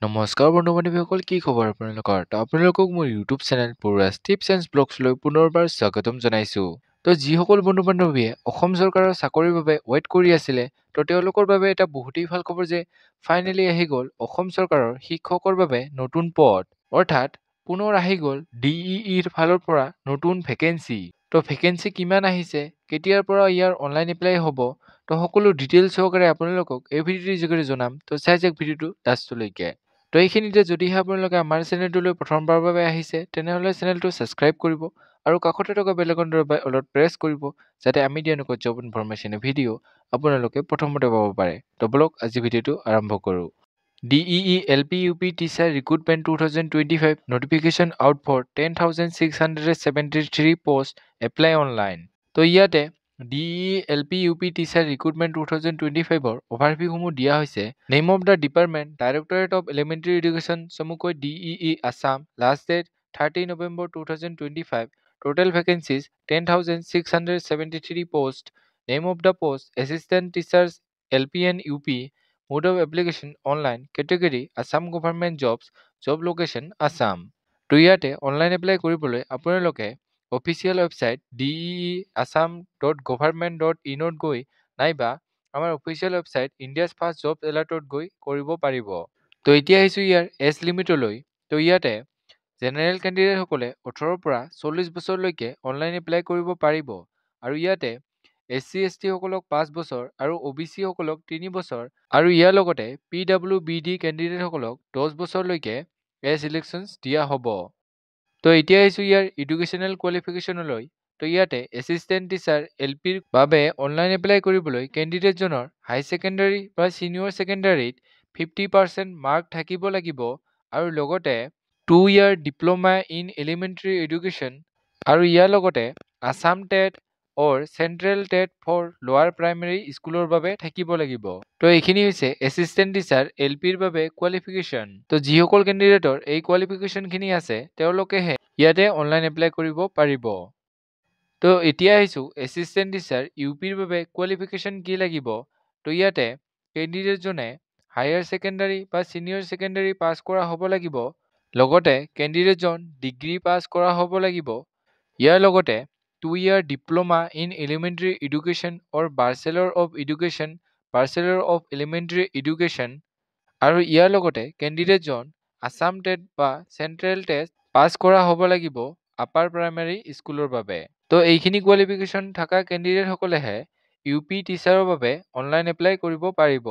নমস্কাৰ বন্ধু-বান্ধৱীসকল, কি খবৰ আপোনালোকৰ? তো আপোনালোকক মোৰ ইউটিউব চেনেল পৰুৱাছ টিপছ এণ্ড ব্লগছলৈ পুনৰবাৰ স্বাগতম জনাইছোঁ। তো যিসকল বন্ধু-বান্ধৱীয়ে অসম চৰকাৰৰ চাকৰিৰ বাবে ৱেইট কৰি আছিলে, তো তেওঁলোকৰ বাবে এটা বহুতেই ভাল খবৰ যে ফাইনেলি আহি গ'ল অসম চৰকাৰৰ শিক্ষকৰ বাবে নতুন পদ। অৰ্থাৎ পুনৰ আহি গ'ল DEEৰ ফালৰ পৰা নতুন ভেকেঞ্চি। তো ভেকেঞ্চি কিমান আহিছে, কেতিয়াৰ পৰা ইয়াৰ অনলাইন এপ্লাই হ'ব, তো সকলো ডিটেইলছ সহকাৰে আপোনালোকক এই ভিডিঅ'টোৰ যোগেদি জনাম। তো চাই যাওক ভিডিঅ'টো লাষ্টলৈকে। তো এইখিনিতে যদিহে আপোনালোকে আমাৰ চেনেলটোলৈ প্ৰথমবাৰৰ বাবে আহিছে, তেনেহ'লে চেনেলটো ছাবস্ক্ৰাইব কৰিব আৰু কাষতে থকা বেল আইকনটোৰ বাবে অলপ প্ৰেছ কৰিব, যাতে আমি দিয়া এনেকুৱা জব ইনফৰমেশ্যন ভিডিঅ' আপোনালোকে প্ৰথমতে পাব পাৰে। তো বলক আজি ভিডিঅ'টো আৰম্ভ কৰোঁ। DEE LP UP Teacher Recruitment 2025 notification out for 10,673 posts apply online. তো ইয়াতে DEE LP UP Teacher Recruitment 2025 অভাৰভিউসমূহ দিয়া হৈছে। Name of the department directorate of elementary education চমুকৈ DEE Assam. Last date 30 November 2025. Total vacancies 10,673 posts. Name of the post Assistant Teachers LP and UP. Mode of application online. Category Assam Government Jobs. Job location Assam. তো ইয়াতে online apply কৰিবলৈ আপোনালোকে official website deeassam.government.in গৈ নাইবা আমাৰ official website India's first job এলাৰ্টত গৈ কৰিব পাৰিব। তো এতিয়া আহিছোঁ ইয়াৰ এজ লিমিটলৈ। তো ইয়াতে জেনেৰেল কেণ্ডিডেটসকলে 18ৰ পৰা 40 বছৰলৈকে অনলাইন এপ্লাই কৰিব পাৰিব। আৰু ইয়াতে SC ST সকলক 5 বছৰ আৰু OBC সকলক 3 বছৰ আৰু ইয়াৰ লগতে PWBD কেণ্ডিডেটসকলক 10 বছৰলৈকে ইলেকশ্যনছ দিয়া হ'ব। তো এতিয়া আহিছোঁ ইয়াৰ এডুকেশ্যনেল কোৱালিফিকেশ্যনলৈ। তো ইয়াতে এছিষ্টেণ্ট টিচাৰ LPৰ বাবে অনলাইন এপ্লাই কৰিবলৈ কেণ্ডিডেটজনৰ হাই ছেকেণ্ডাৰী বা ছিনিয়ৰ ছেকেণ্ডাৰীত 50% মাৰ্ক থাকিব লাগিব আৰু লগতে 2 year diploma in elementary education আৰু ইয়াৰ লগতে Assam TET or central TET for lower primary স্কুলৰ বাবে থাকিব লাগিব। তো এইখিনি হৈছে এছিষ্টেণ্ট টিচাৰ LPৰ বাবে কোৱালিফিকেশ্যন। তো যিসকল কেণ্ডিডেটৰ এই কোৱালিফিকেশ্যনখিনি আছে, তেওঁলোকেহে ইয়াতে অনলাইন এপ্লাই কৰিব পাৰিব। তো এতিয়া আহিছোঁ এছিষ্টেণ্ট টিচাৰ UPৰ বাবে কোৱালিফিকেশ্যন কি লাগিব। তো ইয়াতে কেণ্ডিডেটজনে হায়াৰ ছেকেণ্ডাৰী বা ছিনিয়ৰ ছেকেণ্ডাৰী পাছ কৰা হ'ব লাগিব। লগতে কেণ্ডিডেটজন ডিগ্ৰী পাছ কৰা হ'ব লাগিব। ইয়াৰ লগতে 2 year diploma in elementary education or bachelor of education, bachelor of elementary education আৰু ইয়াৰ লগতে কেণ্ডিডেটজন আছাম টেট বা চেণ্ট্ৰেল টেট পাছ কৰা হ'ব লাগিব আপাৰ প্ৰাইমেৰী স্কুলৰ বাবে। তো এইখিনি কোৱালিফিকেশ্যন থকা কেণ্ডিডেটসকলেহে UP টিচাৰৰ বাবে অনলাইন এপ্লাই কৰিব পাৰিব।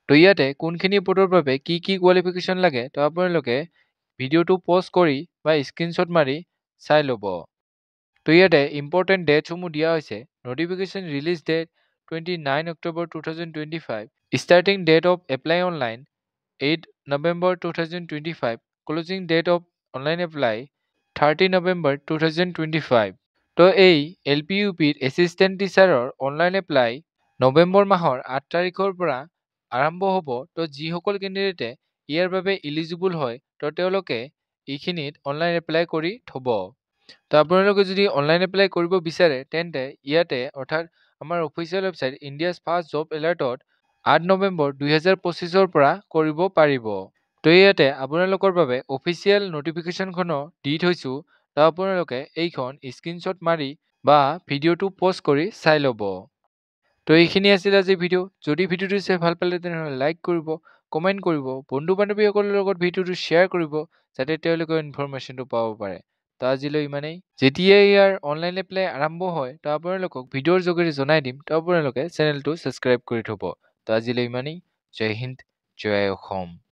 তো ইয়াতে কোনখিনি পদৰ বাবে কি কি কোৱালিফিকেশ্যন লাগে, তো আপোনালোকে ভিডিঅ'টো পজ কৰি বা স্ক্ৰীনশ্বট মাৰি চাই ল'ব। তো ইয়াতে ইম্পৰ্টেণ্ট ডেটসমূহ দিয়া হৈছে। Notification release date 29 October 2025. Starting date of apply online 8 November 2025. Closing date of online apply 30 November 2025. তো এই LPUPৰ এছিষ্টেণ্ট টিচাৰৰ অনলাইন এপ্লাই নৱেম্বৰ মাহৰ 8 তাৰিখৰ পৰা আৰম্ভ হ'ব। তো যিসকল কেণ্ডিডেটে ইয়াৰ বাবে ইলিজিবল হয়, তো তেওঁলোকে এইখিনিত অনলাইন এপ্লাই কৰি থ'ব। তো আপোনালোকে যদি অনলাইন এপ্লাই কৰিব বিচাৰে, তেন্তে ইয়াতে অৰ্থাৎ আমাৰ official website India's first job এলাৰ্টত 8 নৱেম্বৰ 2025ৰ পৰা কৰিব পাৰিব। তো ইয়াতে আপোনালোকৰ বাবে অফিচিয়েল নটিফিকেশ্যনখনো দি থৈছোঁ। তো আপোনালোকে এইখন স্ক্ৰীনশ্বট মাৰি বা ভিডিঅ'টো পজ কৰি চাই ল'ব। তো এইখিনি আছিল আজি ভিডিঅ'। যদি ভিডিঅ'টো চাই ভাল পালে তেনেহ'লে লাইক কৰিব, কমেণ্ট কৰিব, বন্ধু বান্ধৱীসকলৰ লগত ভিডিঅ'টো শ্বেয়াৰ কৰিব, যাতে তেওঁলোকে ইনফৰমেশ্যনটো পাব পাৰে। তো আজিলৈ ইমানেই। যেতিয়াই ইয়াৰ অনলাইন এপ্লাই আৰম্ভ হয়, তো আপোনালোকক ভিডিঅ'ৰ যোগেৰে জনাই দিম। তো আপোনালোকে চেনেলটো ছাবস্ক্ৰাইব কৰি থ'ব। তো আজিলৈ ইমানেই। জয় হিন্দ, জয় অসম।